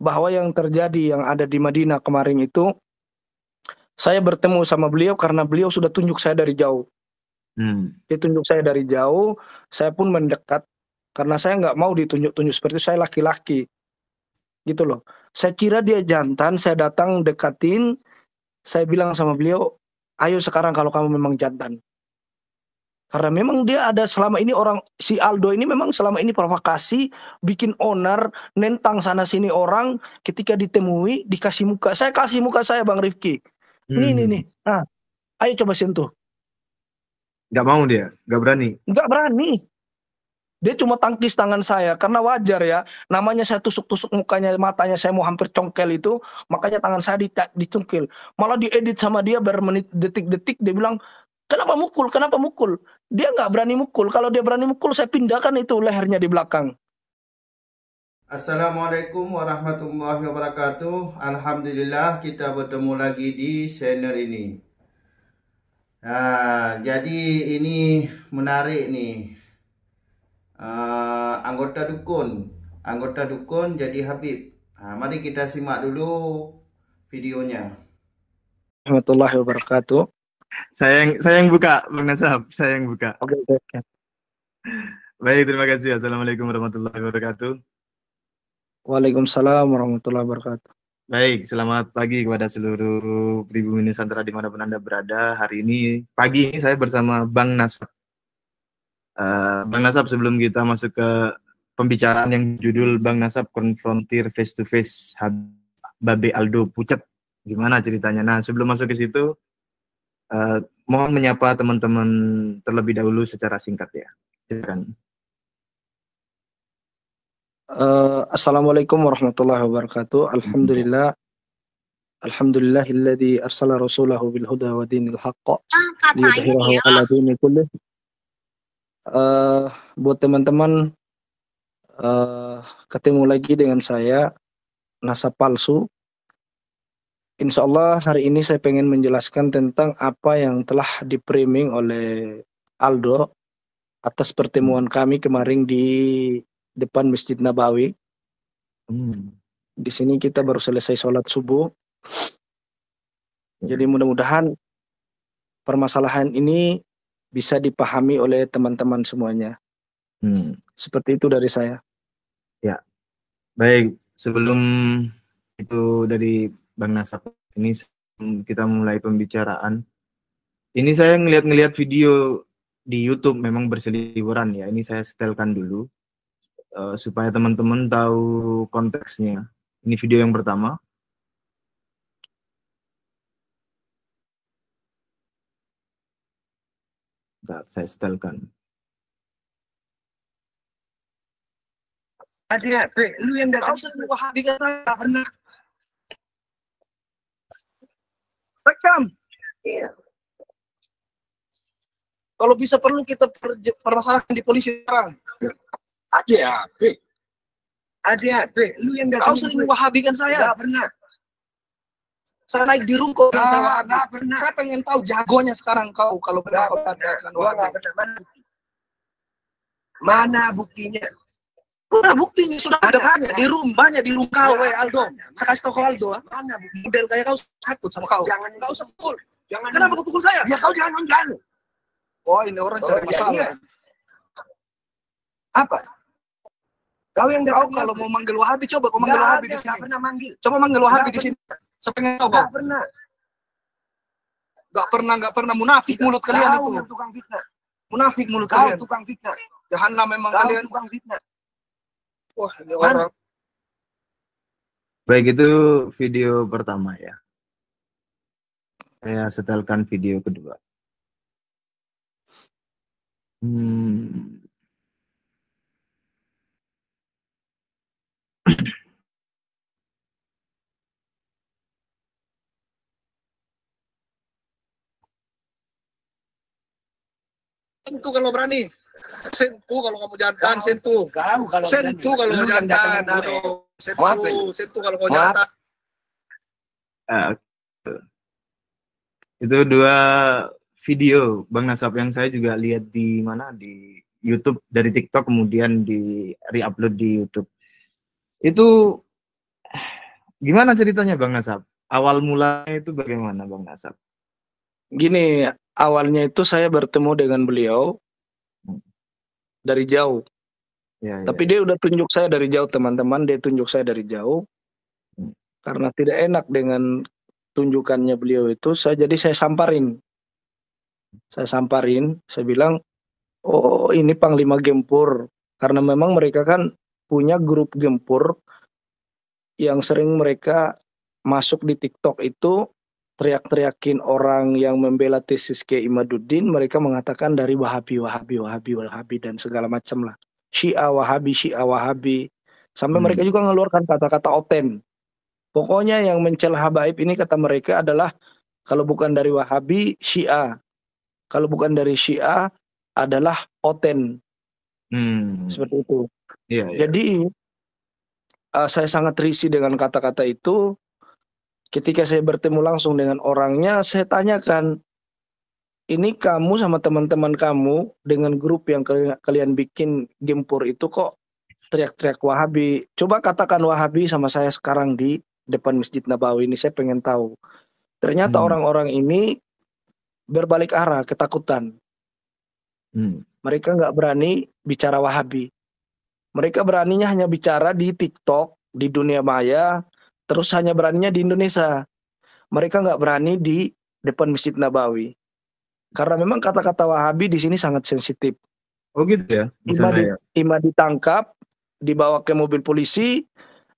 bahwa yang terjadi yang ada di Madinah kemarin itu, saya bertemu sama beliau karena beliau sudah tunjuk saya dari jauh. Dia tunjuk saya dari jauh, saya pun mendekat karena saya nggak mau ditunjuk-tunjuk seperti itu, saya laki-laki gitu loh. Saya kira dia jantan, saya datang dekatin, saya bilang sama beliau, ayo sekarang kalau kamu memang jantan. Karena memang dia ada selama ini si Aldo ini memang selama ini provokasi, bikin onar, nentang sana sini orang, ketika ditemui dikasih muka. Saya kasih muka saya Bang Rifki. Ini nih. Nah, ayo coba sentuh. Nggak mau dia, nggak berani. Nggak berani. Dia cuma tangkis tangan saya karena wajar ya. Namanya saya tusuk-tusuk mukanya, matanya saya mau hampir congkel itu, makanya tangan saya dicungkil. Malah diedit sama dia bermenit detik-detik dia bilang, "Kenapa mukul? Kenapa mukul?" Dia nggak berani mukul. Kalau dia berani mukul saya pindahkan itu lehernya di belakang. Assalamualaikum warahmatullahi wabarakatuh. Alhamdulillah kita bertemu lagi di channel ini. Nah, jadi ini menarik nih. Anggota dukun jadi Habib. Nah, mari kita simak dulu videonya. Warahmatullahi wabarakatuh. Saya yang buka, Bang Nasab. Saya yang buka. Oke. Baik, terima kasih. Assalamualaikum warahmatullahi wabarakatuh. Waalaikumsalam warahmatullahi wabarakatuh. Baik, selamat pagi kepada seluruh pribumi Nusantara dimanapun Anda berada. Hari ini, pagi ini saya bersama Bang Nasab. Bang Nasab, sebelum kita masuk ke pembicaraan yang judul Bang Nasab konfrontir face to face Babe Aldo Pucet, gimana ceritanya? Nah, sebelum masuk ke situ, mohon menyapa teman-teman terlebih dahulu secara singkat ya. Silakan. Assalamualaikum warahmatullahi wabarakatuh. Alhamdulillahilladzi arsala rasulahu bil huda wa dinil haqq liyudhhirahu ala dini kullih. Buat teman-teman, ketemu lagi dengan saya Nasab Palsu. Insya Allah hari ini saya pengen menjelaskan tentang apa yang telah di-framing oleh Aldo atas pertemuan kami kemarin di depan Masjid Nabawi. Di sini kita baru selesai sholat subuh. Jadi mudah-mudahan permasalahan ini bisa dipahami oleh teman-teman semuanya. Seperti itu dari saya. Ya, baik. Sebelum itu dari Bang Nasab, ini kita mulai pembicaraan. Ini saya ngeliat video di YouTube memang berseliweran ya. Ini saya setelkan dulu supaya teman-teman tahu konteksnya. Ini video yang pertama. Saya setelkan. Ada lu yang datang sering Wahabi kata pernah. Rekam. Iya. Kalau bisa perlu kita permasalahkan di polisi sekarang. Ada lu yang datang sering Wahabi kan saya. Enggak pernah. Saya naik di room kok saya pernah. Saya pengen tahu jagonya sekarang kau kalau benar kau katakan Wahabi. Mana buktinya? Udah buktinya sudah ada banyak di room kau Aldo. Saya kasih tahu kau Aldo, mana model kayak kau takut sama kau. Jangan kau sepul. Kenapa kau pukul saya? Ya kau jangan mengganggu. Oh ini orang cari masalah. Iya. Apa? Kau yang kau kalau mau manggil Wahabi coba kau manggil Wahabi di sini. Pernah manggil. Coba manggil Wahabi di sini. Saya pengen tahu kau. Enggak pernah munafik mulut kalian itu. Tukang fitnah. Munafik mulut kalian. Tukang fitnah. Jahanam memang kalian tukang fitnah. Wah, ini orang. Baik, itu video pertama ya. Saya setelkan video kedua. Sentuh kalau berani. Sentuh kalau kamu jantan, sentuh. Sentuh kalau kamu jantan. Sentuh kalau kamu jantan. Itu dua video Bang Nasab yang saya juga lihat di mana, di YouTube, dari TikTok kemudian di re-upload di YouTube. Itu Gimana ceritanya Bang Nasab? Awal mulanya itu bagaimana Bang Nasab? Gini, awalnya itu saya bertemu dengan beliau dari jauh. Ya, ya, Tapi ya. dia udah tunjuk saya dari jauh, teman-teman. Dia tunjuk saya dari jauh. Karena tidak enak dengan tunjukannya beliau itu, jadi saya samparin. Saya bilang, oh ini Panglima Gempur. Karena memang mereka kan punya grup Gempur yang sering mereka masuk di TikTok itu teriak-teriakin orang yang membela tesis ke Imaduddin, mereka mengatakan dari Wahabi, Wahabi, Wahabi, Wahabi dan segala macam lah. Syiah Wahabi, Syiah Wahabi. Sampai mereka juga mengeluarkan kata-kata oten. Pokoknya yang mencela habaib ini kata mereka adalah kalau bukan dari Wahabi, Syiah. Kalau bukan dari Syiah adalah oten. Seperti itu. Iya, iya. Jadi saya sangat risih dengan kata-kata itu. Ketika saya bertemu langsung dengan orangnya, saya tanyakan, ini kamu sama teman-teman kamu dengan grup yang kalian bikin Gempur itu kok teriak-teriak Wahabi. Coba katakan Wahabi sama saya sekarang di depan Masjid Nabawi ini, saya pengen tahu. Ternyata orang-orang ini berbalik arah, ketakutan. Mereka nggak berani bicara Wahabi. Mereka beraninya hanya bicara di TikTok, di dunia maya, terus hanya beraninya di Indonesia. Mereka nggak berani di depan Masjid Nabawi. Karena memang kata-kata Wahabi di sini sangat sensitif. Oh gitu ya? Misalnya ya? Ima ditangkap, dibawa ke mobil polisi,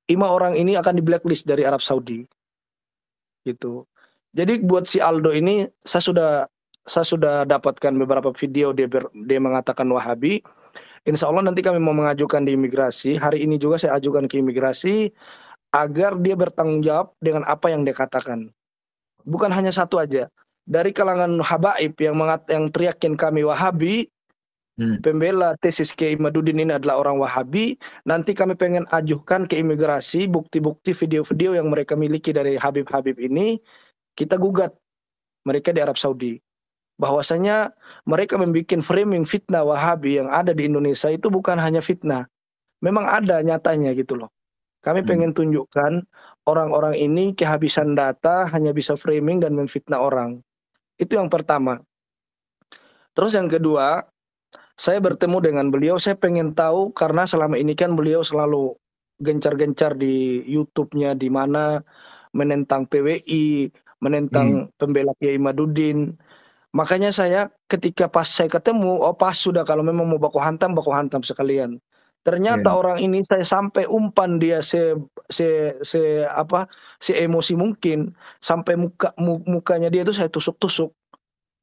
5 orang ini akan di blacklist dari Arab Saudi. Gitu. Jadi buat si Aldo ini saya sudah dapatkan beberapa video dia mengatakan Wahabi. Insya Allah nanti kami mau mengajukan di imigrasi. Hari ini juga saya ajukan ke imigrasi agar dia bertanggung jawab dengan apa yang dia katakan. Bukan hanya satu aja. Dari kalangan habaib yang teriakin kami Wahabi, pembela tesis ke Imaduddin ini adalah orang Wahabi. Nanti kami pengen ajukan ke imigrasi bukti-bukti video-video yang mereka miliki dari Habib-Habib ini. Kita gugat mereka di Arab Saudi. Bahwasanya mereka membuat framing fitnah Wahabi yang ada di Indonesia itu bukan hanya fitnah. Memang ada nyatanya gitu loh. Kami pengen tunjukkan orang-orang ini kehabisan data, hanya bisa framing dan memfitnah orang. Itu yang pertama. Terus yang kedua, saya bertemu dengan beliau, saya pengen tahu karena selama ini kan beliau selalu gencar-gencar di YouTube-nya di mana menentang PWI, menentang pembela Kiai Imaduddin. Makanya saya ketika pas saya ketemu, oh pas sudah kalau memang mau baku hantam sekalian. Ternyata orang ini saya sampai umpan dia emosi mungkin sampai mukanya dia itu saya tusuk-tusuk.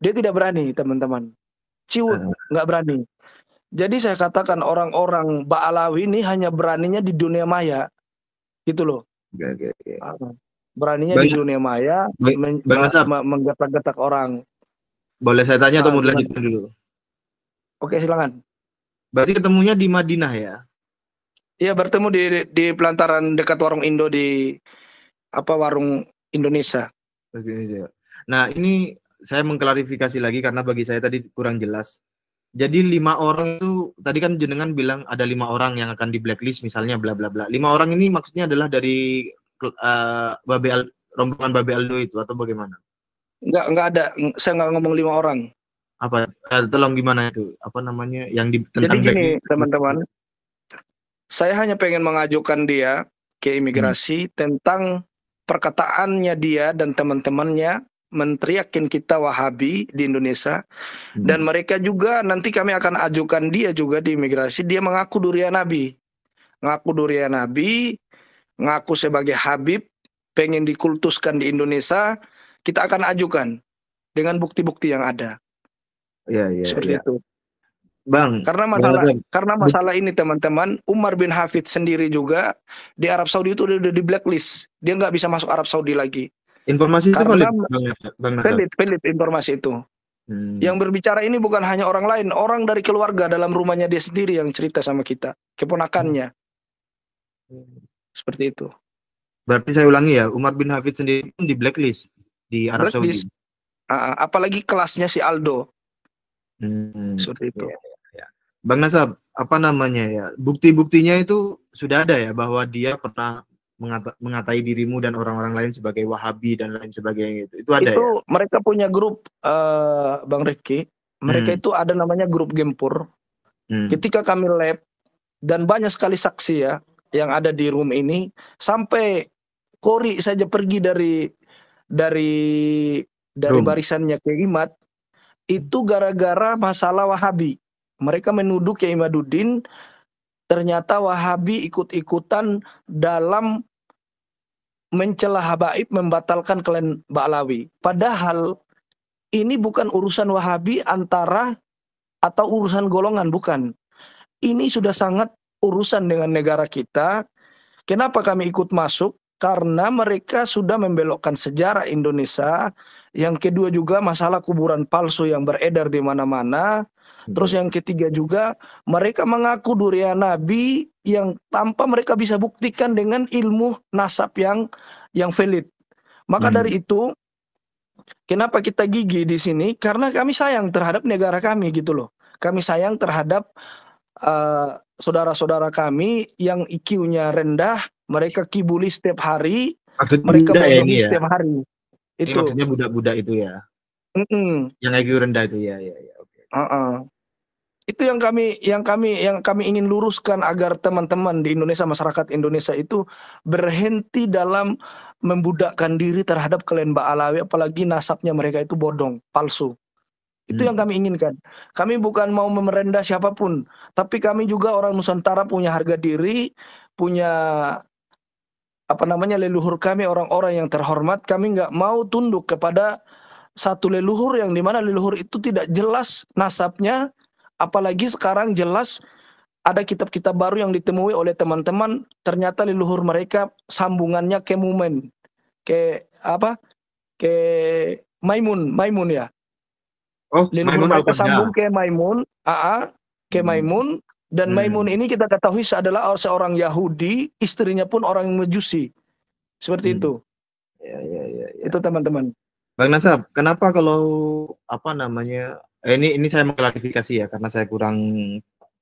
Dia tidak berani, teman-teman. Ciut, nggak berani. Jadi saya katakan orang-orang Ba'alawi ini hanya beraninya di dunia maya. Gitu loh. Beraninya di dunia maya menggetak-getak orang. Boleh saya tanya atau mau dilanjutkan dulu? Oke, silakan. Berarti ketemunya di Madinah ya? Iya, bertemu di pelantaran dekat warung Indo di warung Indonesia. Nah, ini saya mengklarifikasi lagi karena bagi saya tadi kurang jelas. Jadi 5 orang itu tadi kan jenengan bilang ada 5 orang yang akan di blacklist misalnya bla bla bla. 5 orang ini maksudnya adalah dari rombongan Babe Aldo itu atau bagaimana? Enggak ada. Saya nggak ngomong 5 orang. Apa? Tolong gimana itu? Apa namanya? Yang tentang jadi gini, teman-teman. Saya hanya pengen mengajukan dia ke imigrasi tentang perkataannya dia dan teman-temannya menteriakin kita Wahabi di Indonesia. Dan mereka juga nanti kami akan ajukan dia juga di imigrasi. Dia mengaku durian Nabi. Ngaku sebagai Habib, pengen dikultuskan di Indonesia. Kita akan ajukan dengan bukti-bukti yang ada. Iya. Seperti itu. Bang, karena masalah ini teman-teman, Umar bin Hafid sendiri juga di Arab Saudi itu udah di blacklist. Dia nggak bisa masuk Arab Saudi lagi. Informasi itu valid, Bang Nasab. Valid informasi itu. Yang berbicara ini bukan hanya orang lain, orang dari keluarga dalam rumahnya dia sendiri yang cerita sama kita, keponakannya. Seperti itu. Berarti saya ulangi ya, Umar bin Hafid sendiri pun di blacklist di Arab Saudi. Apalagi kelasnya si Aldo. Seperti itu. Ya. Bang Nasab, apa namanya ya? Bukti-buktinya itu sudah ada ya bahwa dia pernah mengatai dirimu dan orang-orang lain sebagai Wahabi dan lain sebagainya itu ada ya? Itu mereka punya grup, Bang Rifki. Mereka itu ada namanya grup Gempur. Ketika kami lab dan banyak sekali saksi ya yang ada di room ini, sampai Kori saja pergi dari barisannya Kiai Imad itu gara-gara masalah Wahabi. Mereka menuduh Kiai Imaduddin ternyata Wahabi ikut-ikutan dalam mencela habaib, membatalkan klan Ba'lawi. Padahal ini bukan urusan Wahabi atau urusan golongan, bukan. Ini sudah sangat urusan dengan negara kita. Kenapa kami ikut masuk? Karena mereka sudah membelokkan sejarah Indonesia. Yang kedua juga masalah kuburan palsu yang beredar di mana-mana. Terus yang ketiga juga mereka mengaku durian Nabi yang tanpa mereka bisa buktikan dengan ilmu nasab yang valid. Maka dari itu, kenapa kita gigih di sini? Karena kami sayang terhadap negara kami gitu loh. Kami sayang terhadap saudara-saudara kami yang IQ-nya rendah, mereka kibuli setiap hari, mereka bodohi setiap hari. Itu maksudnya budak-budak itu ya. Yang IQ rendah itu ya. Okay. Itu yang kami ingin luruskan agar teman-teman di Indonesia, masyarakat Indonesia itu berhenti dalam membudakkan diri terhadap klan Ba'lawi, apalagi nasabnya mereka itu bodong, palsu. Itu yang kami inginkan. Kami bukan mau merendah siapapun, tapi kami juga orang Nusantara punya harga diri, punya leluhur kami, orang-orang yang terhormat. Kami nggak mau tunduk kepada satu leluhur yang dimana leluhur itu tidak jelas nasabnya, apalagi sekarang jelas ada kitab-kitab baru yang ditemui oleh teman-teman, ternyata leluhur mereka sambungannya ke Mumen, ke Maimun ya. Leluhur mereka sambung ke Maimun, dan Maimun ini kita ketahui adalah seorang Yahudi, istrinya pun orang Majusi. Seperti itu. Ya. Itu teman-teman. Bang Nasab, kenapa kalau ini saya mengklarifikasi ya karena saya kurang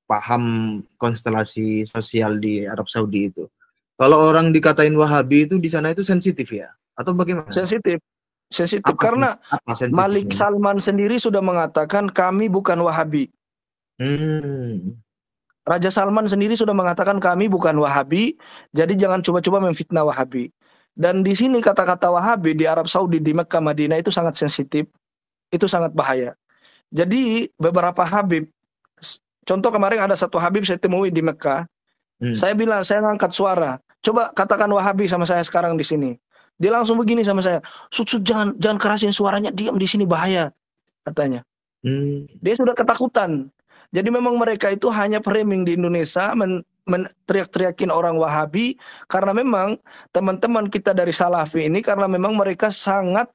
paham konstelasi sosial di Arab Saudi itu. Kalau orang dikatain Wahabi itu di sana itu sensitif ya atau bagaimana? Sensitif karena Malik Salman sendiri sudah mengatakan kami bukan Wahabi. Raja Salman sendiri sudah mengatakan kami bukan Wahabi, jadi jangan coba-coba memfitnah Wahabi. Dan di sini kata-kata Wahabi di Arab Saudi, di Mekah, Madinah itu sangat sensitif, itu sangat bahaya. Jadi beberapa Habib, contoh kemarin ada satu Habib saya temui di Mekah, saya bilang saya ngangkat suara, coba katakan Wahabi sama saya sekarang di sini. Dia langsung begini sama saya, Sud, jangan kerasin suaranya, diam di sini bahaya, katanya. Dia sudah ketakutan. Jadi memang mereka itu hanya framing di Indonesia, teriak-teriakin orang Wahabi, karena memang teman-teman kita dari Salafi ini, karena memang mereka sangat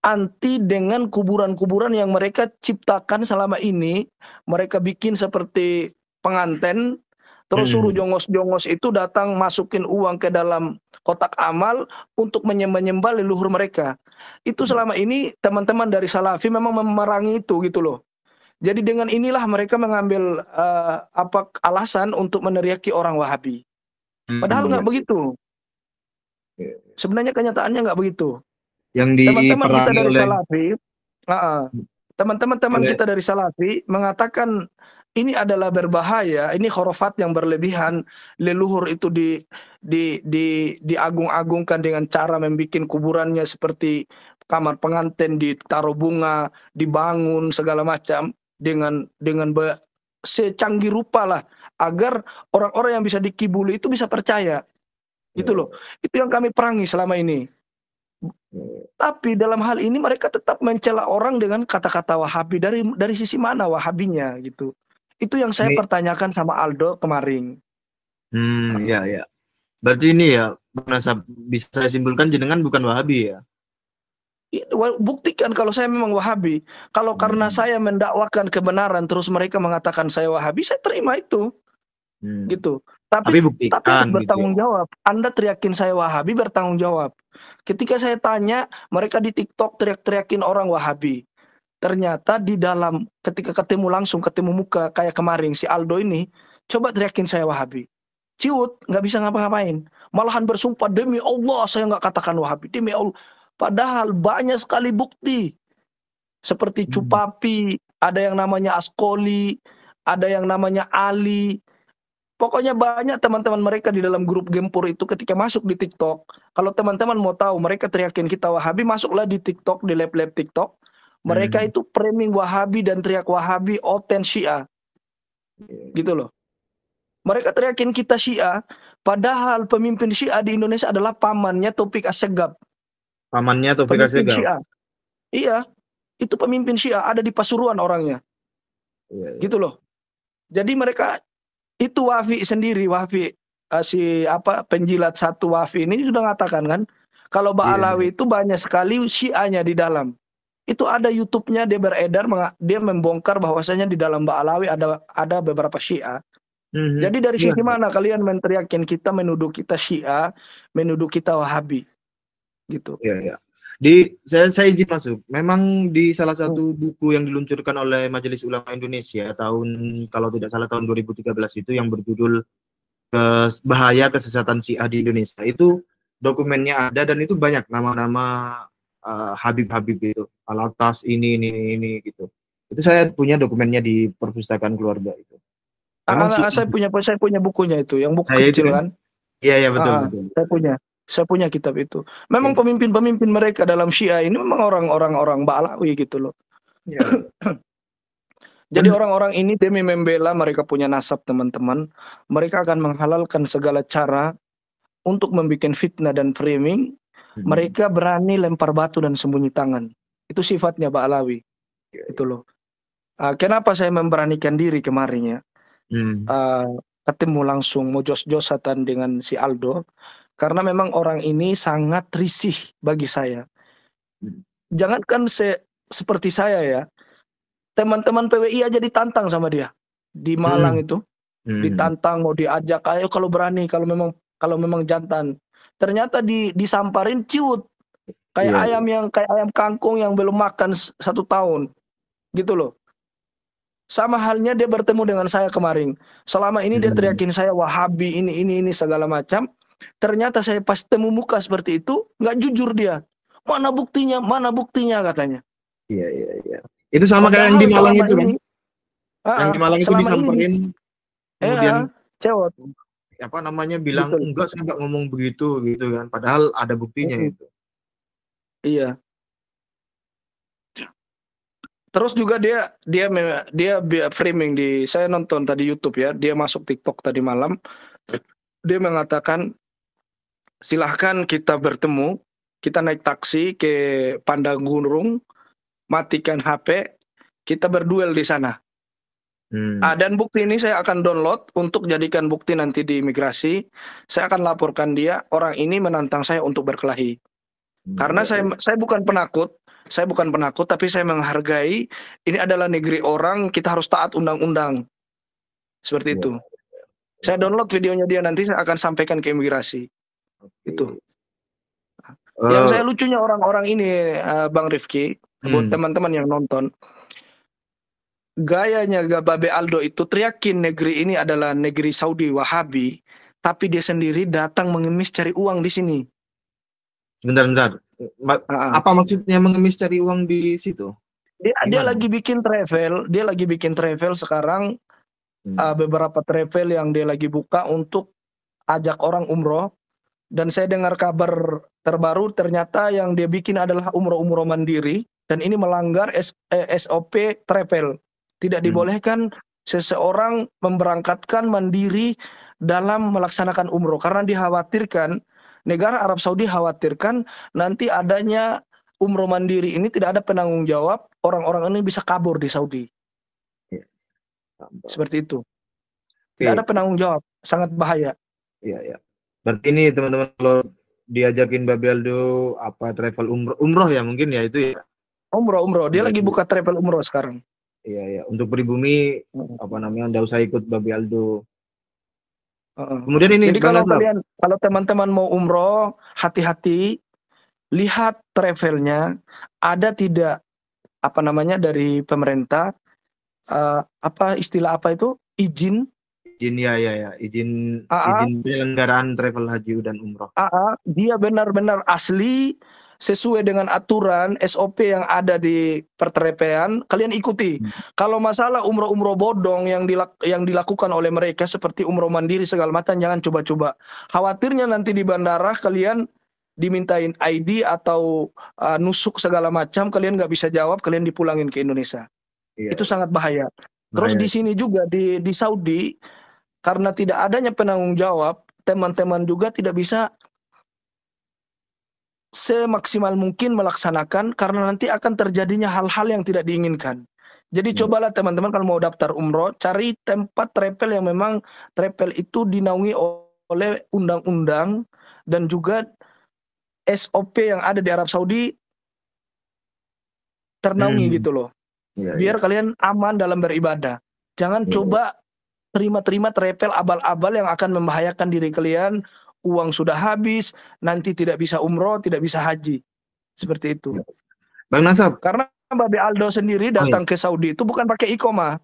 anti dengan kuburan-kuburan yang mereka ciptakan selama ini. Mereka bikin seperti penganten, terus suruh jongos-jongos itu datang masukin uang ke dalam kotak amal untuk menyembah leluhur mereka. Itu selama ini teman-teman dari Salafi memang memerangi itu gitu loh. Jadi dengan inilah mereka mengambil alasan untuk meneriaki orang Wahabi. Padahal nggak begitu. Sebenarnya kenyataannya nggak begitu. Teman-teman kita dari Salafi, teman-teman kita dari Salafi mengatakan ini adalah berbahaya, ini khurafat yang berlebihan, leluhur itu diagung-agungkan dengan cara membuat kuburannya seperti kamar pengantin, ditaruh bunga, dibangun segala macam dengan secanggih rupa lah agar orang-orang yang bisa dikibuli itu bisa percaya. Gitu loh. Itu yang kami perangi selama ini. Tapi dalam hal ini mereka tetap mencela orang dengan kata-kata Wahabi. Dari sisi mana Wahabinya gitu. Itu yang saya pertanyakan sama Aldo kemarin. Ya. Berarti ini ya, bisa saya simpulkan jenengan bukan Wahabi ya? Buktikan kalau saya memang Wahabi. Kalau karena saya mendakwakan kebenaran terus mereka mengatakan saya Wahabi, saya terima itu. Gitu. Tapi harus bertanggung jawab. Anda teriakin saya Wahabi, bertanggung jawab. Ketika saya tanya, mereka di TikTok teriak-teriakin orang Wahabi. Ternyata di dalam ketika ketemu muka kayak kemarin si Aldo ini, coba teriakin saya Wahabi. Ciut, nggak bisa ngapa-ngapain. malahan bersumpah demi Allah saya nggak katakan Wahabi, demi Allah. Padahal banyak sekali bukti. Seperti Cupapi, ada yang namanya Askoli, ada yang namanya Ali. Pokoknya banyak teman-teman mereka di dalam grup Gempur itu ketika masuk di TikTok. Kalau teman-teman mau tahu mereka teriakin kita Wahabi, masuklah di TikTok, di lab-lab TikTok. Mereka itu framing Wahabi dan teriak Wahabi oten Syiah. Gitu loh. Mereka teriakin kita Syiah, padahal pemimpin Syiah di Indonesia adalah pamannya Taufik Assegaf. Pamannya Taufik Pemimpin Assegaf. Syiah. Iya, itu pemimpin Syiah, ada di Pasuruan orangnya. Gitu loh. Jadi mereka itu Wafi sendiri, Wafi penjilat satu Wafi ini sudah mengatakan kan, kalau Ba'alawi itu banyak sekali Syiahnya di dalam. Itu ada YouTube-nya, dia beredar, dia membongkar bahwasanya di dalam Ba'alawi ada beberapa Syiah. Jadi dari sisi mana kalian menteriakin kita, menuduh kita Syiah, menuduh kita Wahabi, gitu. Iya. Saya izin masuk. Memang di salah satu buku yang diluncurkan oleh Majelis Ulama Indonesia kalau tidak salah tahun 2013 itu yang berjudul Bahaya Kesesatan Syiah di Indonesia, itu dokumennya ada dan itu banyak nama-nama Habib-Habib itu, Alatas ini gitu. Itu saya punya dokumennya di perpustakaan keluarga itu. Saya punya bukunya itu, yang buku kecil kan? Iya betul. Saya punya kitab itu. Memang pemimpin-pemimpin mereka dalam Syiah ini memang orang-orang Ba'alawi gitu loh. Jadi orang-orang ini demi membela mereka punya nasab teman-teman, mereka akan menghalalkan segala cara untuk membuat fitnah dan framing. Mereka berani lempar batu dan sembunyi tangan. Itu sifatnya Ba'alawi. Itu loh. Kenapa saya memberanikan diri kemarin ya? Ketemu langsung mau jos-josatan dengan si Aldo, karena memang orang ini sangat risih bagi saya. Jangankan seperti saya ya, teman-teman PWI aja ditantang sama dia di Malang itu, ditantang, mau diajak, ayo kalau berani, kalau memang jantan. Ternyata disamparin ciut kayak ayam kangkung yang belum makan 1 tahun, gitu loh. Sama halnya dia bertemu dengan saya kemarin. Selama ini dia teriakin saya Wahabi ini segala macam. Ternyata saya pas temu muka seperti itu, nggak jujur dia. Mana buktinya katanya. Iya. Itu sama kayak yang di Malang itu kan? Yang di Malang itu disamperin, kemudian cewek. Bilang gitu. Enggak, saya nggak ngomong begitu gitu kan. Padahal ada buktinya itu. Iya. Terus juga dia framing saya nonton tadi YouTube ya, dia masuk TikTok tadi malam, dia mengatakan silahkan kita bertemu, kita naik taksi ke Pandang Gunung, matikan HP, kita berduel di sana. Dan bukti ini saya akan download untuk jadikan bukti nanti di imigrasi. Saya akan laporkan dia, orang ini menantang saya untuk berkelahi. Karena saya bukan penakut. Saya bukan penakut, tapi saya menghargai ini adalah negeri orang, kita harus taat undang-undang. Seperti itu. Saya download videonya dia, nanti saya akan sampaikan ke imigrasi. Itu. Yang saya lucunya orang-orang ini, Bang Rifki, buat teman-teman yang nonton, gayanya Babe Aldo itu teriakin negeri ini adalah negeri Saudi Wahabi, tapi dia sendiri datang mengemis cari uang di sini. Bentar. Apa maksudnya mengemis cari uang di situ? Dia lagi bikin travel sekarang, beberapa travel yang dia lagi buka untuk ajak orang umroh. Dan saya dengar kabar terbaru ternyata yang dia bikin adalah umroh mandiri, dan ini melanggar SOP travel. Tidak dibolehkan seseorang memberangkatkan mandiri dalam melaksanakan umroh, karena dikhawatirkan negara Arab Saudi khawatirkan nanti adanya umroh mandiri ini tidak ada penanggung jawab, orang-orang ini bisa kabur di Saudi. Seperti itu. Tidak ada penanggung jawab, sangat bahaya. Iya. Berarti ini teman-teman kalau diajakin Babe Aldo travel umroh ya mungkin ya itu ya. Umroh. Dia lagi buka travel umroh sekarang. Iya. Untuk pribumi enggak usah ikut Babe Aldo. Kemudian ini, jadi kalau teman-teman mau umroh, hati-hati, lihat travelnya, ada tidak dari pemerintah, izin izin izin AA, penyelenggaraan travel haji dan umroh. dia benar-benar asli sesuai dengan aturan SOP yang ada di pertrepean, kalian ikuti. Kalau masalah umroh-umroh bodong yang dilakukan oleh mereka seperti umroh mandiri segala macam, jangan coba-coba. Khawatirnya nanti di bandara kalian dimintain ID atau nusuk segala macam, kalian nggak bisa jawab, kalian dipulangin ke Indonesia. Itu sangat bahaya. Terus di sini juga di Saudi, karena tidak adanya penanggung jawab, teman-teman juga tidak bisa semaksimal mungkin melaksanakan karena nanti akan terjadinya hal-hal yang tidak diinginkan. Jadi cobalah teman-teman kalau mau daftar umroh, cari tempat travel yang memang travel itu dinaungi oleh undang-undang dan juga SOP yang ada di Arab Saudi ternaungi gitu loh. Biar kalian aman dalam beribadah. Jangan coba terima-terima travel abal-abal yang akan membahayakan diri kalian. Uang sudah habis, nanti tidak bisa umroh, tidak bisa haji. Seperti itu. Bang Nasab. Karena Babe Aldo sendiri datang ke Saudi itu bukan pakai iqomah.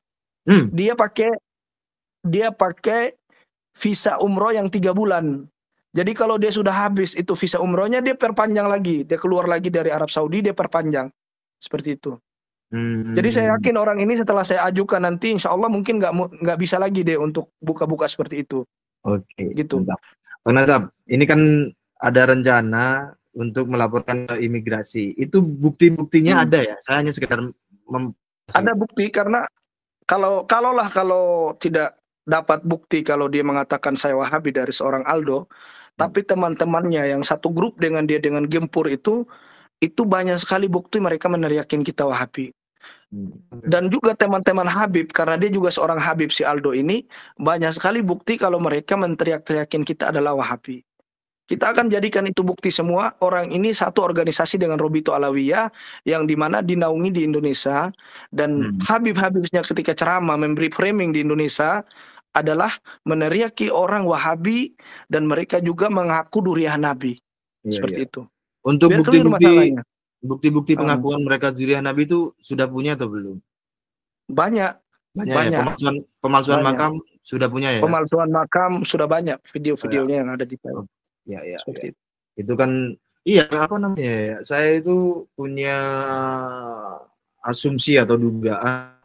Dia pakai visa umroh yang 3 bulan. Jadi kalau dia sudah habis itu visa umrohnya, dia perpanjang lagi. Dia keluar lagi dari Arab Saudi, dia perpanjang. Seperti itu. Jadi saya yakin orang ini setelah saya ajukan nanti insya Allah mungkin nggak bisa lagi deh untuk buka-buka seperti itu. Oke. Gitu. Bang Nasab, ini kan ada rencana untuk melaporkan ke imigrasi. Itu bukti-buktinya ada ya? Saya hanya sekedar ada bukti karena kalau tidak dapat bukti kalau dia mengatakan saya Wahabi dari seorang Aldo, tapi teman-temannya yang satu grup dengan dia dengan gempur itu banyak sekali bukti mereka meneriakin kita Wahabi. Dan juga teman-teman Habib, karena dia juga seorang Habib si Aldo ini, banyak sekali bukti kalau mereka menteriak-teriakin kita adalah Wahabi. Kita akan jadikan itu bukti semua. Orang ini satu organisasi dengan Robito Alawiyah yang dimana dinaungi di Indonesia, dan Habib-habibnya ketika ceramah memberi framing di Indonesia adalah meneriaki orang Wahabi dan mereka juga mengaku duriah Nabi. Seperti itu. Untuk bukti-bukti pengakuan mereka duriah Nabi itu sudah punya atau belum? Banyak. Ya? Pemalsuan makam sudah punya ya? Pemalsuan makam sudah banyak video-videonya yang ada di sana. Seperti itu. Itu kan apa namanya ya? Saya itu punya asumsi atau dugaan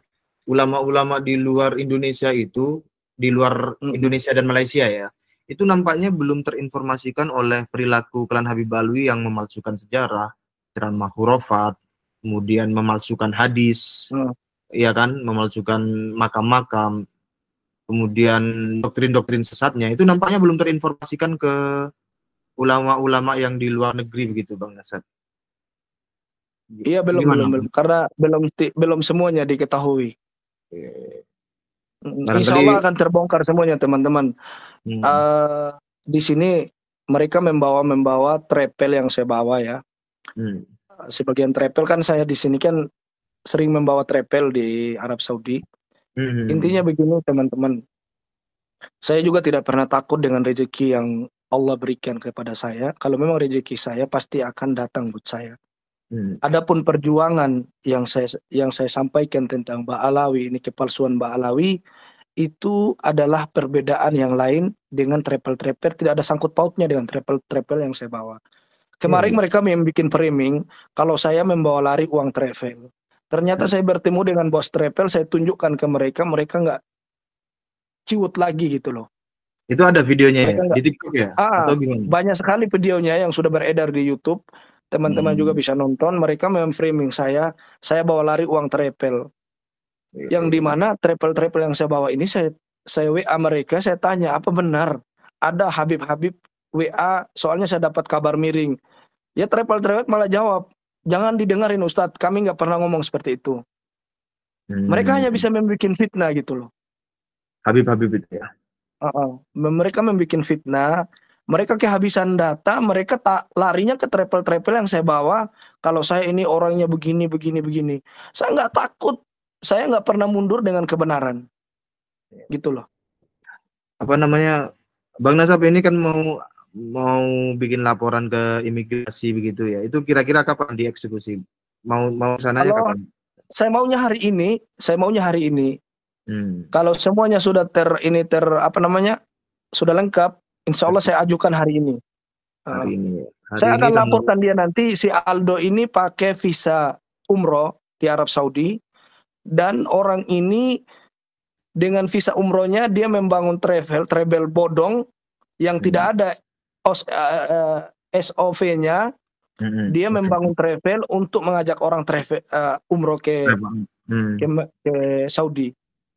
ulama-ulama di luar Indonesia itu, di luar Indonesia dan Malaysia ya, itu nampaknya belum terinformasikan oleh perilaku klan Habib Alwi yang memalsukan sejarah, ceramah khurafat, kemudian memalsukan hadis, ya kan, memalsukan makam-makam, kemudian doktrin-doktrin sesatnya, itu nampaknya belum terinformasikan ke ulama-ulama yang di luar negeri begitu Bang Nasab. Iya belum karena belum semuanya diketahui. Insya Allah akan terbongkar semuanya teman-teman. Di sini mereka membawa travel yang saya bawa ya. Sebagian travel kan saya di sini kan sering membawa travel di Arab Saudi. Intinya begini teman-teman. Saya juga tidak pernah takut dengan rezeki yang Allah berikan kepada saya. Kalau memang rezeki saya pasti akan datang buat saya. Adapun perjuangan yang saya sampaikan tentang Ba'alawi ini, kepalsuan Ba'alawi itu adalah perbedaan yang lain dengan travel-travel, tidak ada sangkut pautnya dengan travel-travel yang saya bawa. Kemarin mereka membuat framing kalau saya membawa lari uang travel. Ternyata saya bertemu dengan bos travel, saya tunjukkan ke mereka nggak ciut lagi gitu loh. Itu ada videonya ya di TikTok ya? Atau gimana? Banyak sekali videonya yang sudah beredar di YouTube. Teman-teman juga bisa nonton. Mereka memframing saya bawa lari uang travel. Yang dimana travel-travel yang saya bawa ini saya WA mereka, saya tanya apa benar ada Habib-Habib WA, soalnya saya dapat kabar miring. Ya travel-travel malah jawab, jangan didengarin Ustadz, kami nggak pernah ngomong seperti itu. Mereka hanya bisa membuat fitnah gitu loh. Habib-Habib itu ya. Mereka membuat fitnah, mereka kehabisan data, mereka tak larinya ke travel-travel yang saya bawa. Kalau saya ini orangnya begini. Saya nggak takut, saya nggak pernah mundur dengan kebenaran, gitu loh. Apa namanya, Bang Nasab ini kan mau bikin laporan ke imigrasi begitu ya. Itu kira-kira kapan dieksekusi? Mau sananya kapan? Saya maunya hari ini. Kalau semuanya sudah sudah lengkap, insya Allah saya ajukan hari ini. Hari ini ya. Hari Saya ini akan tanggal laporkan dia nanti, si Aldo ini pakai visa umroh di Arab Saudi, dan orang ini dengan visa umrohnya dia membangun travel bodong yang tidak ada SOV-nya. Dia membangun travel untuk mengajak orang umroh ke Saudi.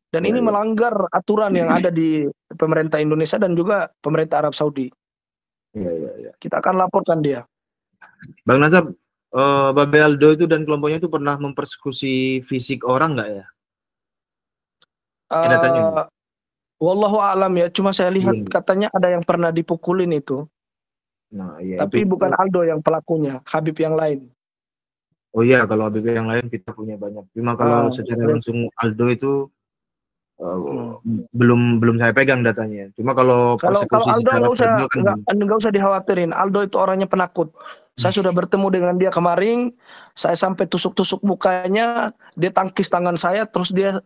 Dan ini melanggar aturan yang ada di pemerintah Indonesia dan juga pemerintah Arab Saudi. Kita akan laporkan dia. Bang Nasab, Babe Aldo itu dan kelompoknya itu pernah mempersekusi fisik orang nggak ya? Datanya. Wallahu a'lam ya, cuma saya lihat katanya ada yang pernah dipukulin itu. Nah, iya, tapi bukan Aldo yang pelakunya, Habib yang lain. Oh iya, kalau Habib yang lain kita punya banyak. Cuma kalau secara langsung Aldo itu belum saya pegang datanya. Cuma kalau persekusi Aldo nggak usah dikhawatirin. Aldo itu orangnya penakut. Saya sudah bertemu dengan dia kemarin. Saya sampai tusuk-tusuk mukanya. Dia tangkis tangan saya. Terus dia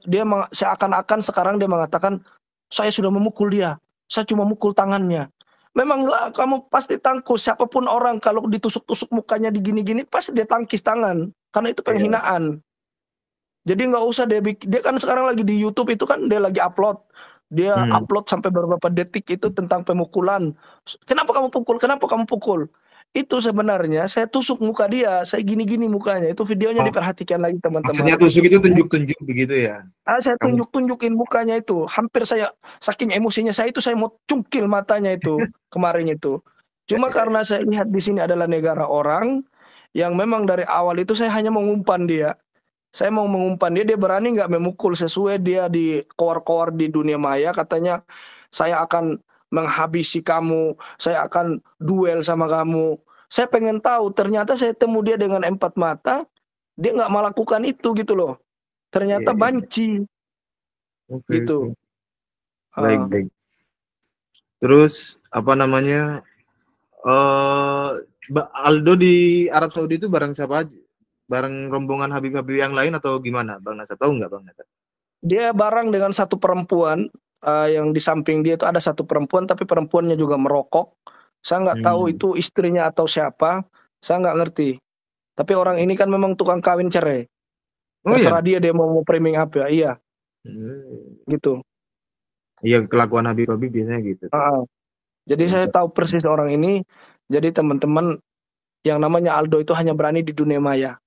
seakan-akan sekarang dia mengatakan saya sudah memukul dia. Saya cuma mukul tangannya. Memang kamu pasti tangkus. Siapapun orang kalau ditusuk-tusuk mukanya digini-gini pasti dia tangkis tangan. Karena itu penghinaan. Jadi nggak usah dia kan sekarang lagi di YouTube itu kan dia lagi upload. Dia upload sampai beberapa detik itu tentang pemukulan. Kenapa kamu pukul? Kenapa kamu pukul? Itu sebenarnya saya tusuk muka dia, saya gini-gini mukanya. Itu videonya diperhatikan lagi teman-teman. Maksudnya tusuk itu tunjuk-tunjuk begitu ya? Saya tunjukin mukanya itu. Hampir saya saking emosinya saya mau cungkil matanya itu kemarin itu. Cuma karena saya lihat di sini adalah negara orang yang memang dari awal itu saya hanya mengumpan dia. Saya mau mengumpan dia berani nggak memukul sesuai dia di kowar-kowar di dunia maya. Katanya saya akan menghabisi kamu, saya akan duel sama kamu. Saya pengen tahu, ternyata saya temu dia dengan 4 mata, dia nggak melakukan itu gitu loh. Ternyata banci. Gitu. Baik. Terus apa namanya? Aldo di Arab Saudi itu bareng siapa aja? Bareng rombongan Habib-Habib yang lain atau gimana, Bang Nasab? Tahu nggak, Bang Nasab? Dia bareng dengan satu perempuan, yang di samping dia itu ada satu perempuan, tapi perempuannya juga merokok. Saya nggak tahu itu istrinya atau siapa, saya nggak ngerti. Tapi orang ini kan memang tukang kawin cerai. Terserah dia mau framing apa, iya. Gitu. Iya, kelakuan Habib-Habib biasanya gitu. Jadi saya tahu persis orang ini. Jadi teman-teman, yang namanya Aldo itu hanya berani di dunia maya.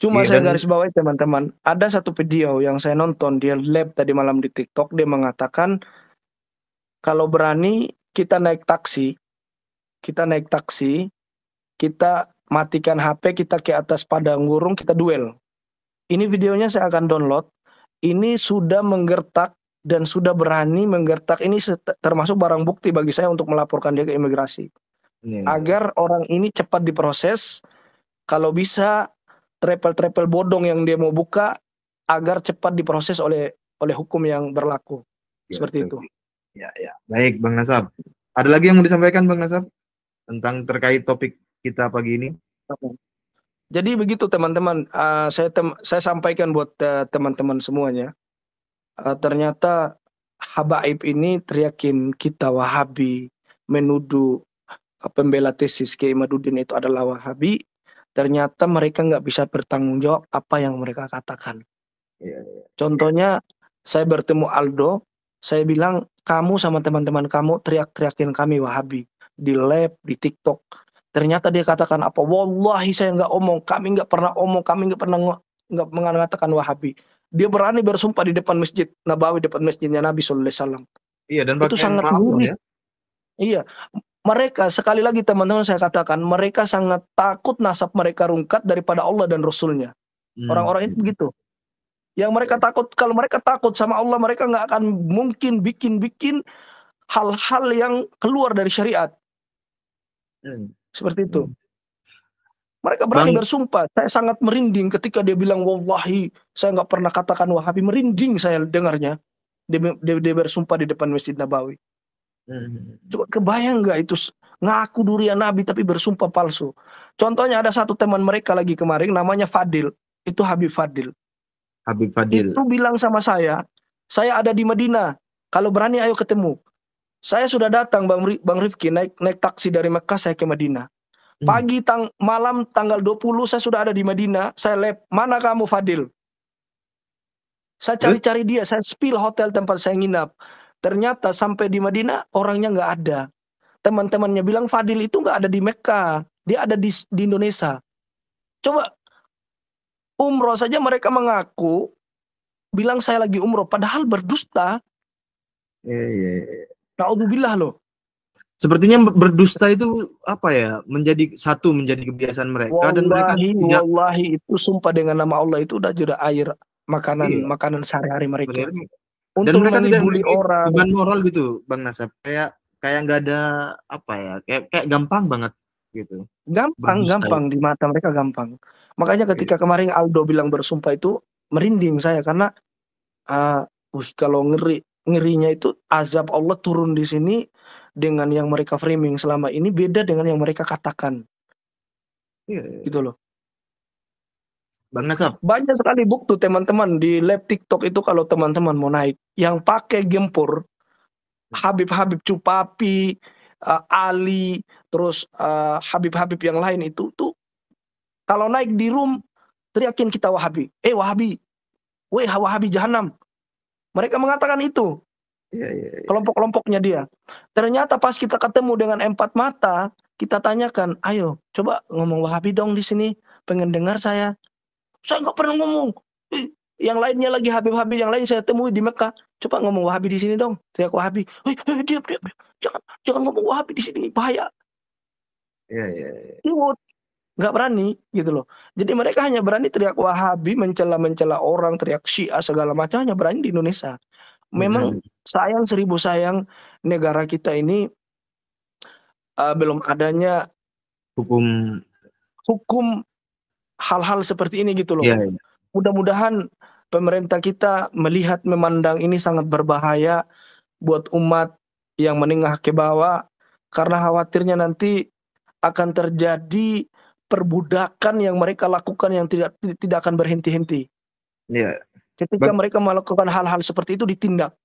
Cuma saya garis bawahi teman-teman, ada satu video yang saya nonton dia live tadi malam di TikTok. Dia mengatakan kalau berani kita naik taksi, kita matikan HP, kita ke atas padang gurung, kita duel. Ini videonya saya akan download. Ini sudah menggertak dan sudah berani menggertak. Ini termasuk barang bukti bagi saya untuk melaporkan dia ke imigrasi. Agar orang ini cepat diproses. Kalau bisa travel bodong yang dia mau buka agar cepat diproses oleh hukum yang berlaku. Seperti itu. Ya. Baik, Bang Nasab. Ada lagi yang mau disampaikan, Bang Nasab, tentang terkait topik kita pagi ini? Jadi begitu teman-teman, saya sampaikan buat teman-teman semuanya. Ternyata habaib ini teriakin kita Wahabi, menuduh pembela tesis Kiai Imaduddin itu adalah Wahabi. Ternyata mereka nggak bisa bertanggung jawab apa yang mereka katakan. Contohnya, saya bertemu Aldo, saya bilang kamu sama teman-teman kamu teriak-teriakin kami Wahabi di live di TikTok. Ternyata dia katakan apa? Wallahi saya nggak omong, kami nggak pernah omong, kami nggak pernah mengatakan Wahabi. Dia berani bersumpah di depan Masjid Nabawi, depan masjidnya Nabi Sallallahu Alaihi Wasallam. Iya, dan itu sangat miris. Ya? Iya, mereka sekali lagi teman-teman saya katakan mereka sangat takut nasab mereka rungkat daripada Allah dan Rasulnya. Orang-orang itu begitu. Yang mereka takut, kalau mereka takut sama Allah, mereka nggak akan mungkin bikin hal-hal yang keluar dari syariat. Seperti itu. Mereka berani bersumpah. Saya sangat merinding ketika dia bilang wallahi saya nggak pernah katakan Wahabi. Merinding saya dengarnya. Dia bersumpah di depan Masjid Nabawi. Coba kebayang nggak itu ngaku durian Nabi tapi bersumpah palsu. Contohnya ada satu teman mereka lagi kemarin namanya Fadil. Itu Habib Fadil. Habib Fadil. Itu bilang sama saya ada di Madinah. Kalau berani ayo ketemu. Saya sudah datang Bang Rifki naik taksi dari Mekah saya ke Madinah. Pagi malam tanggal 20 saya sudah ada di Madinah. Saya mana kamu Fadil? Saya cari-cari dia, saya spill hotel tempat saya nginap. Ternyata sampai di Madinah orangnya nggak ada. Teman-temannya bilang Fadil itu nggak ada di Mekah, dia ada di Indonesia. Coba umroh saja mereka mengaku bilang saya lagi umroh, padahal berdusta. Naudzubillah loh. Sepertinya berdusta itu apa ya, menjadi kebiasaan mereka. Wallahi, dan mereka wallahi itu sumpah dengan nama Allah itu udah air makanan sehari-hari mereka. Dan Untuk mereka tidak mengibuli orang. Beban moral gitu, Bang Nasab. Kayak nggak ada apa ya, kayak gampang banget gitu. Gampang di mata mereka gampang. Makanya ketika kemarin Aldo bilang bersumpah itu merinding saya karena kalau ngerinya itu azab Allah turun di sini dengan yang mereka framing selama ini beda dengan yang mereka katakan. Gitu loh. Bang Nasab. Banyak sekali bukti teman-teman di live TikTok itu kalau teman-teman mau naik yang pakai gempur Habib Cupapi, Ali, terus Habib yang lain itu tuh kalau naik di room teriakin kita Wahabi. Wahabi. Wahabi jahanam. Mereka mengatakan itu. Kelompok-kelompoknya dia. Ternyata pas kita ketemu dengan empat mata, kita tanyakan, ayo coba ngomong Wahabi dong di sini. Pengen dengar saya. Saya nggak pernah ngomong. Yang lainnya lagi Habib yang lain saya temui di Mekah. Coba ngomong Wahabi di sini dong. Teriak Wahabi. Diam. Jangan ngomong Wahabi di sini, bahaya. Nggak berani gitu loh. Jadi mereka hanya berani teriak Wahabi, mencela orang, teriak Syiah segala macam hanya berani di Indonesia. Memang sayang 1000 sayang negara kita ini belum adanya hukum hal-hal seperti ini gitu loh. Mudah-mudahan pemerintah kita memandang ini sangat berbahaya buat umat yang menengah ke bawah karena khawatirnya nanti akan terjadi perbudakan yang mereka lakukan yang tidak akan berhenti-henti. Ketika mereka melakukan hal-hal seperti itu ditindak.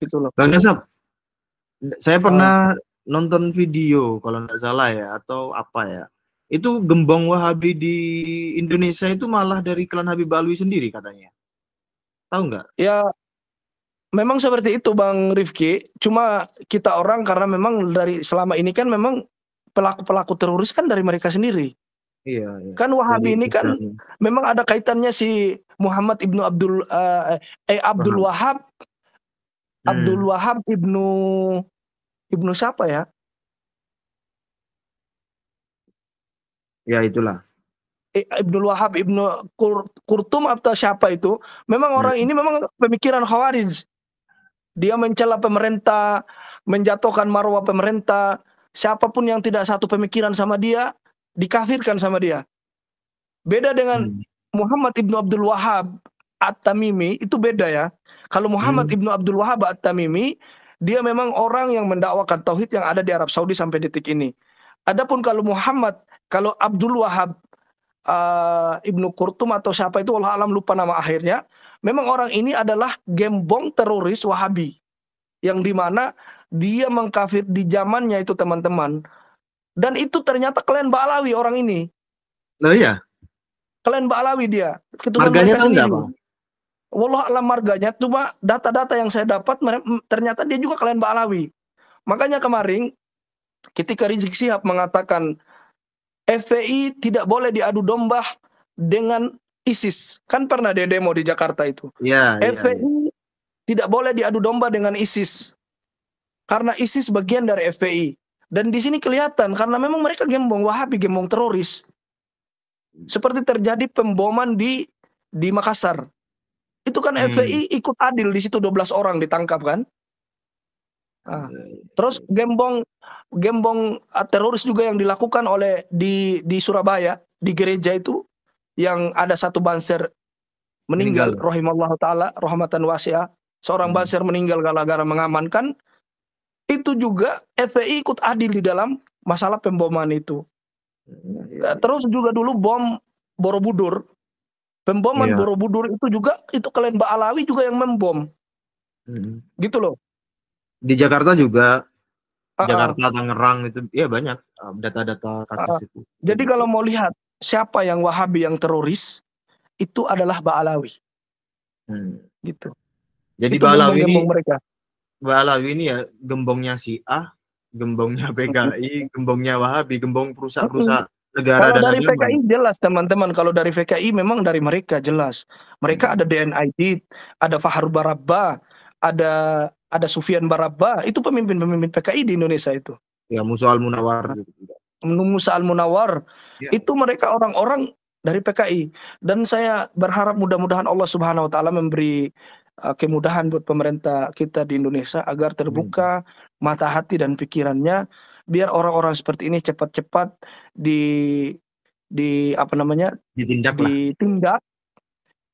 Gitu loh. Bang Nasab, saya pernah nonton video kalau nggak salah ya atau apa ya. Itu gembong Wahabi di Indonesia itu malah dari klan Habib Alwi sendiri katanya. Tahu nggak? Ya, memang seperti itu Bang Rifki. Cuma kita orang karena memang dari selama ini kan memang pelaku teroris kan dari mereka sendiri. Kan Wahabi ini kan memang ada kaitannya si Muhammad ibnu Abdul Wahab. Abdul Wahab ibnu siapa ya? Ya itulah. Ibnu Wahab ibnu Kurtum atau siapa itu? Memang orang ini memang pemikiran Khawarij. Dia mencela pemerintah, menjatuhkan marwah pemerintah. Siapapun yang tidak satu pemikiran sama dia, dikafirkan sama dia. Beda dengan Muhammad ibnu Abdul Wahab At-Tamimi, itu beda ya. Kalau Muhammad ibnu Abdul Wahab At-Tamimi, dia memang orang yang mendakwakan tauhid yang ada di Arab Saudi sampai detik ini. Adapun kalau Abdul Wahab Ibnu Kurtum atau siapa itu, Allah alam lupa nama akhirnya, memang orang ini adalah gembong teroris Wahabi. Yang dimana dia mengkafir di zamannya itu teman-teman. Dan itu ternyata klan Ba'alawi orang ini. Oh iya? Klan Ba'alawi dia. Keturunan marganya mereka sendiri. Wallah alam marganya, cuma data-data yang saya dapat ternyata dia juga klan Ba'alawi. Makanya kemarin ketika Rizik Syihab mengatakan FPI tidak boleh diadu domba dengan ISIS. Kan pernah dia demo di Jakarta itu. FPI tidak boleh diadu domba dengan ISIS. Karena ISIS bagian dari FPI. Dan di sini kelihatan karena memang mereka gembong Wahabi, gembong teroris. Seperti terjadi pemboman di Makassar. Itu kan FPI ikut adil di situ 12 orang ditangkap kan? Terus gembong teroris juga yang dilakukan oleh di Surabaya, di gereja itu yang ada satu banser meninggal. Rahimallahu taala rahmatan wasi'ah. Seorang banser meninggal gara-gara mengamankan. Itu juga FPI ikut adil di dalam masalah pemboman itu. Terus juga dulu bom Borobudur Pemboman Iya. Borobudur itu juga itu klan Ba'alawi juga yang membom. Gitu loh. Di Jakarta juga, Uh-uh. Jakarta, Tangerang itu ya banyak data-data kasus itu. Jadi kalau mau lihat siapa yang Wahabi yang teroris, itu adalah Ba'alawi. Gitu. Jadi Itu Ba'alawi gembong-gembong mereka. Ba'alawi ini ya gembongnya Syiah, gembongnya PKI, gembongnya Wahabi, gembong perusahaan-perusahaan negara Kalau dan dari agama. PKI jelas teman-teman, kalau dari PKI memang dari mereka jelas. Mereka ada DNID, ada Fahru Barabba, ada Sufyan Barabba, itu pemimpin-pemimpin PKI di Indonesia itu. Ya, Musa Al-Munawar gitu. Musa Al-Munawar, itu mereka orang-orang dari PKI. Dan saya berharap mudah-mudahan Allah Subhanahu wa taala memberi kemudahan buat pemerintah kita di Indonesia agar terbuka mata hati dan pikirannya, biar orang-orang seperti ini cepat-cepat ditindak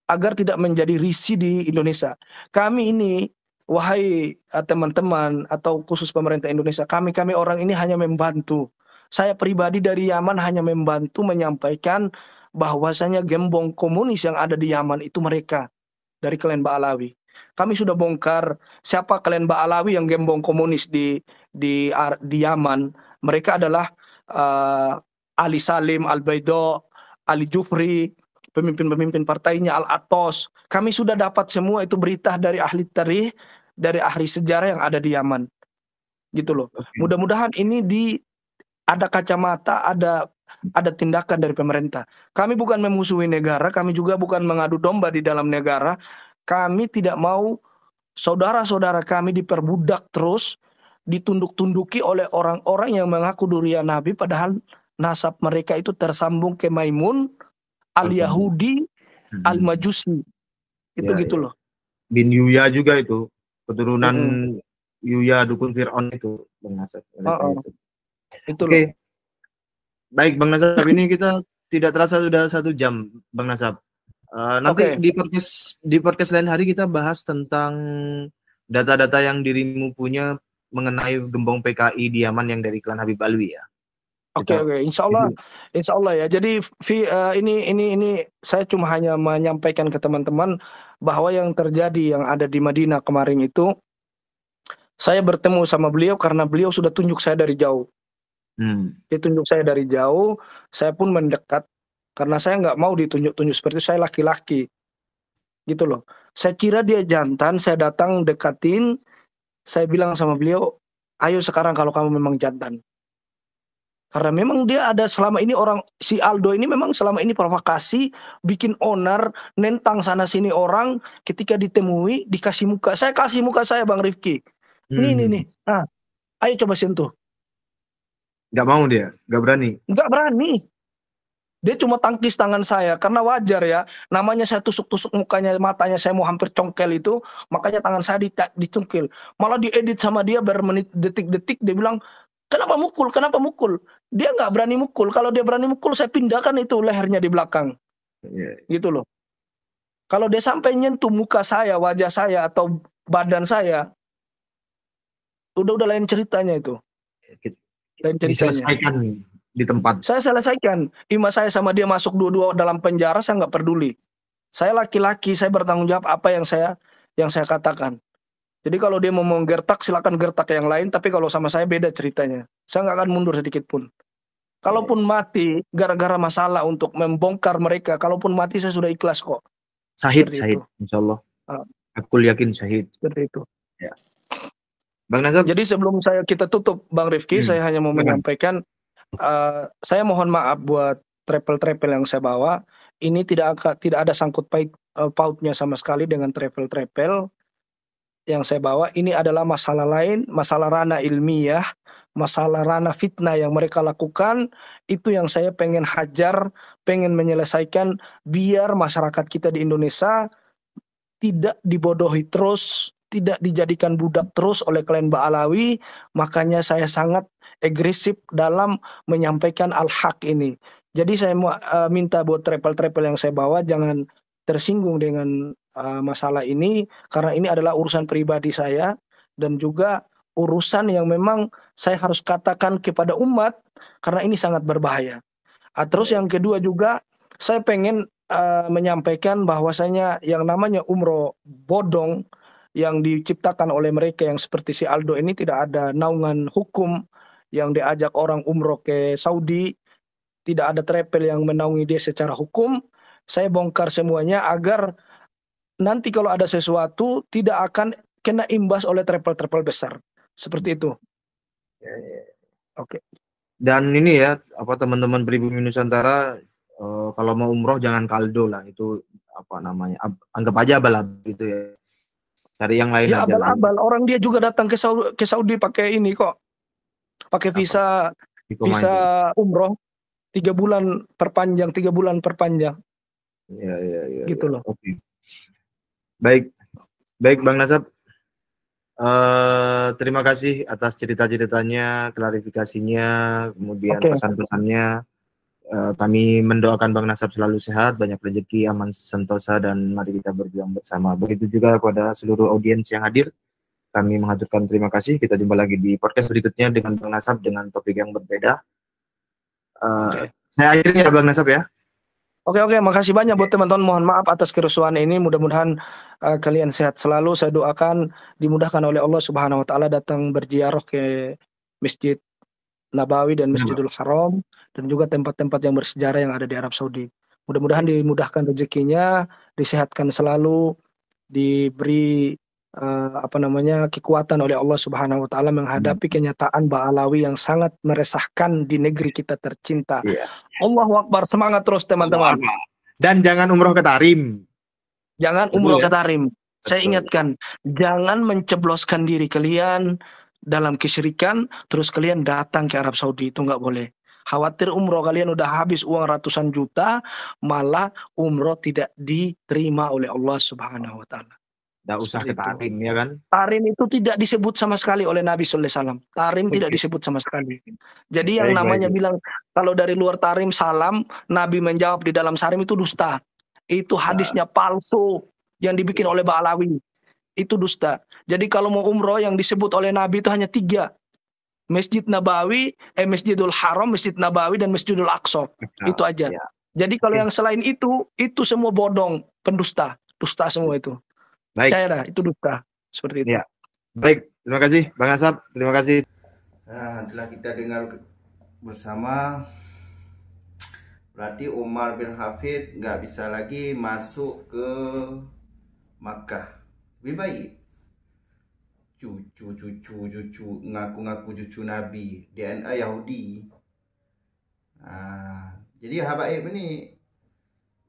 agar tidak menjadi risih di Indonesia. Kami ini, wahai teman-teman atau khusus pemerintah Indonesia, kami orang ini hanya membantu. Saya pribadi dari Yaman hanya membantu menyampaikan bahwasanya gembong komunis yang ada di Yaman itu mereka dari klan Ba'alawi. Kami sudah bongkar siapa klan Ba'alawi yang gembong komunis di Yaman. Mereka adalah Ali Salim, Al-Baido, Ali Jufri, pemimpin-pemimpin partainya, Al-Atos. Kami sudah dapat semua itu berita dari ahli tarikh, dari ahli sejarah yang ada di Yaman. Gitu loh. Mudah-mudahan ini ada kacamata, ada tindakan dari pemerintah. Kami bukan memusuhi negara, kami juga bukan mengadu domba di dalam negara. Kami tidak mau saudara-saudara kami diperbudak terus, ditunduk-tunduki oleh orang-orang yang mengaku durian Nabi, padahal nasab mereka itu tersambung ke Maimun, Al-Yahudi, Al-Majusi. Itu gitu loh. Bin Yuya juga itu, keturunan Yuya dukun Fir'aun itu, Bang Nasab. Oke. Baik Bang Nasab, ini kita tidak terasa sudah 1 jam Bang Nasab. Nanti di podcast lain hari kita bahas tentang data-data yang dirimu punya mengenai gembong PKI di Yaman yang dari klan Habib Alwi ya. Oke. Insya Allah ya. Jadi ini saya cuma hanya menyampaikan ke teman-teman bahwa yang terjadi yang ada di Madinah kemarin itu, saya bertemu sama beliau karena beliau sudah tunjuk saya dari jauh. Dia tunjuk saya dari jauh, saya pun mendekat karena saya nggak mau ditunjuk-tunjuk seperti itu, saya laki-laki. Gitu loh. Saya kira dia jantan, saya datang dekatin, saya bilang sama beliau, ayo sekarang kalau kamu memang jantan. Karena memang dia ada selama ini si Aldo ini memang selama ini provokasi, bikin onar, nentang sana sini orang, ketika ditemui dikasih muka. Saya kasih muka saya Bang Rifki. Nih. Nah, ayo coba sentuh. Gak mau dia, gak berani. Gak berani. Dia cuma tangkis tangan saya, karena wajar ya, namanya saya tusuk-tusuk mukanya, matanya saya mau hampir congkel itu, makanya tangan saya dicungkil. Malah diedit sama dia bermenit detik-detik, dia bilang, kenapa mukul? Dia nggak berani mukul. Kalau dia berani mukul, saya pindahkan itu lehernya di belakang. Gitu loh. Kalau dia sampai nyentuh muka saya, wajah saya, atau badan saya, udah lain ceritanya itu. Diselesaikan di tempat. Saya selesaikan. Ima saya sama dia masuk dua-dua dalam penjara, saya nggak peduli. Saya laki-laki, saya bertanggung jawab apa yang saya katakan. Jadi kalau dia mau menggertak, silakan gertak yang lain. Tapi kalau sama saya beda ceritanya. Saya nggak akan mundur sedikit pun. Kalaupun mati gara-gara masalah untuk membongkar mereka, kalaupun mati saya sudah ikhlas kok. Syahid, insya Allah. Aku yakin syahid. Seperti itu. Ya. Bang Nasab. Jadi sebelum kita tutup, Bang Rifki, saya hanya mau menyampaikan, saya mohon maaf buat travel yang saya bawa. Ini tidak ada sangkut pautnya sama sekali dengan travel yang saya bawa. Ini adalah masalah lain, masalah ranah ilmiah, masalah ranah fitnah yang mereka lakukan. Itu yang saya pengen hajar, pengen menyelesaikan, biar masyarakat kita di Indonesia tidak dibodohi terus, tidak dijadikan budak terus oleh klan Ba'alawi. Makanya saya sangat agresif dalam menyampaikan al-haq ini. Jadi saya mau minta buat travel yang saya bawa jangan tersinggung dengan masalah ini, karena ini adalah urusan pribadi saya dan juga urusan yang memang saya harus katakan kepada umat, karena ini sangat berbahaya. Terus yang kedua juga, saya pengen menyampaikan bahwasanya yang namanya umroh bodong yang diciptakan oleh mereka yang seperti si Aldo ini tidak ada naungan hukum yang diajak orang umroh ke Saudi, tidak ada travel yang menaungi dia secara hukum. Saya bongkar semuanya agar nanti kalau ada sesuatu tidak akan kena imbas oleh travel-travel besar. Seperti itu. Oke. Dan ini ya, apa teman-teman pribumi Nusantara, kalau mau umroh jangan kaldo lah, itu apa namanya, anggap aja abal-abal gitu ya. Cari yang lain Ya aja lah. abal-abal, orang dia juga datang ke Saudi pakai ini kok. Pakai visa Dikomandir. umroh 3 bulan perpanjang, 3 bulan perpanjang. Ya. Gitu loh. Oke. Baik Bang Nasab. Terima kasih atas cerita-ceritanya, klarifikasinya, kemudian Oke. pesan-pesannya. Kami mendoakan Bang Nasab selalu sehat, banyak rezeki, aman sentosa, dan mari kita berjuang bersama. Begitu juga kepada seluruh audiens yang hadir. Kami mengaturkan terima kasih. Kita jumpa lagi di podcast berikutnya dengan Bang Nasab dengan topik yang berbeda. Saya akhirnya ya Bang Nasab ya. Oke, makasih banyak buat teman-teman. Mohon maaf atas kerusuhan ini. Mudah-mudahan kalian sehat selalu. Saya doakan dimudahkan oleh Allah Subhanahu wa taala datang berziarah ke Masjid Nabawi dan Masjidul Haram dan juga tempat-tempat yang bersejarah yang ada di Arab Saudi. Mudah-mudahan dimudahkan rezekinya, disehatkan selalu, diberi kekuatan oleh Allah Subhanahu wa taala menghadapi kenyataan ba'alawi yang sangat meresahkan di negeri kita tercinta. Allahu Akbar, semangat terus teman-teman. Dan jangan umroh ke Tarim. Jangan umroh ke Tarim. Saya ingatkan, jangan mencebloskan diri kalian dalam kesyirikan terus kalian datang ke Arab Saudi, itu nggak boleh. Khawatir umroh kalian udah habis uang ratusan juta, malah umroh tidak diterima oleh Allah Subhanahu wa taala. Nggak usah ke Tarim ya kan? Tarim itu tidak disebut sama sekali oleh Nabi sallallahu alaihi wasallam. Tarim tidak disebut sama sekali. Jadi yang namanya bilang kalau dari luar Tarim salam, Nabi menjawab di dalam Tarim itu dusta. Itu hadisnya palsu yang dibikin oleh Ba'alawi. Itu dusta. Jadi kalau mau umroh yang disebut oleh Nabi itu hanya 3. Masjid Nabawi, Masjidul Haram, Masjid Nabawi, dan Masjidul Aqsa. Itu aja. Jadi kalau yang selain itu semua bodong, pendusta. Dusta semua itu. Baik. Dah, itu dusta. Seperti itu. Ya. Baik, terima kasih Bang Nasab. Terima kasih. Telah kita dengar bersama, berarti Umar bin Hafid nggak bisa lagi masuk ke Makkah. Lebih baik cucu ngaku-ngaku cucu Nabi, DNA Yahudi. Jadi habaib ini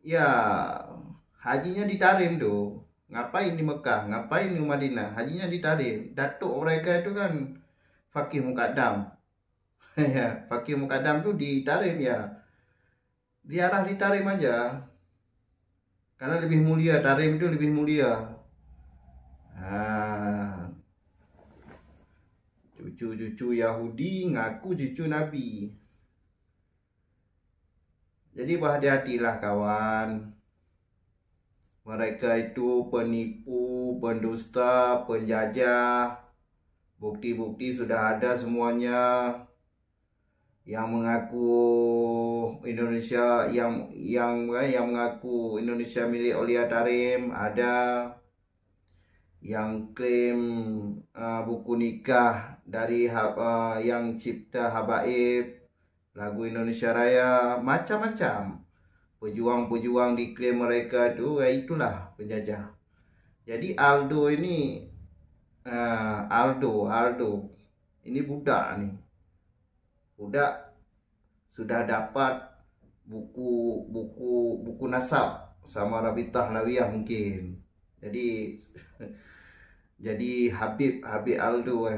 ya hajinya di Tarim tuh. Ngapain di Mekah, ngapain di Madinah, hajinya di Tarim. Datuk mereka itu kan Fakih Mukaddam. Fakih Mukaddam tuh di Tarim ya. Ziarah di Tarim aja. Karena lebih mulia, Tarim itu lebih mulia. Cucu-cucu Yahudi ngaku cucu Nabi. Jadi berhati-hatilah kawan. Mereka itu penipu, pendusta, penjajah. Bukti-bukti sudah ada semuanya. Yang mengaku Indonesia yang mengaku Indonesia milik Aulia Tarim ada, yang klaim buku nikah dari yang cipta habaib lagu Indonesia Raya, macam-macam pejuang-pejuang diklaim mereka itu, itulah penjajah. Jadi Aldo ini Aldo ini budak sudah dapat buku nasab sama Rabitah Lawiyah mungkin. Jadi Habib Aldo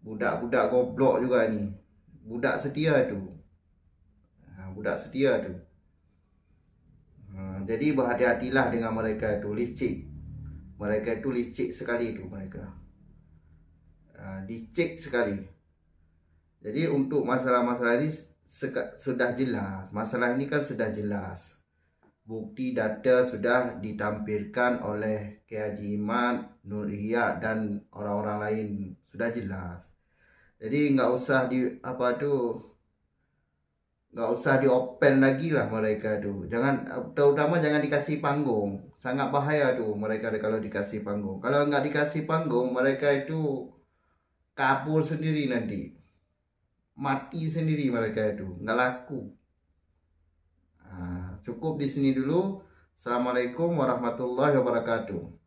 budak-budak goblok juga ni. Budak setia tu. Jadi berhati-hatilah dengan mereka itu, licik. Mereka itu licik sekali tu mereka. Dicek sekali. Jadi untuk masalah-masalah ini sudah jelas. Masalah ini kan sudah jelas. Bukti data sudah ditampilkan oleh Kiai Haji Iman, Nur Ihya dan orang-orang lain, sudah jelas. Jadi nggak usah nggak usah diopen lagi lah mereka tuh. Jangan, terutama jangan dikasih panggung. Sangat bahaya tuh mereka kalau dikasih panggung. Kalau nggak dikasih panggung, mereka itu kabur sendiri nanti. Mati sendiri mereka itu, nggak laku. Cukup di sini dulu. Assalamualaikum warahmatullahi wabarakatuh.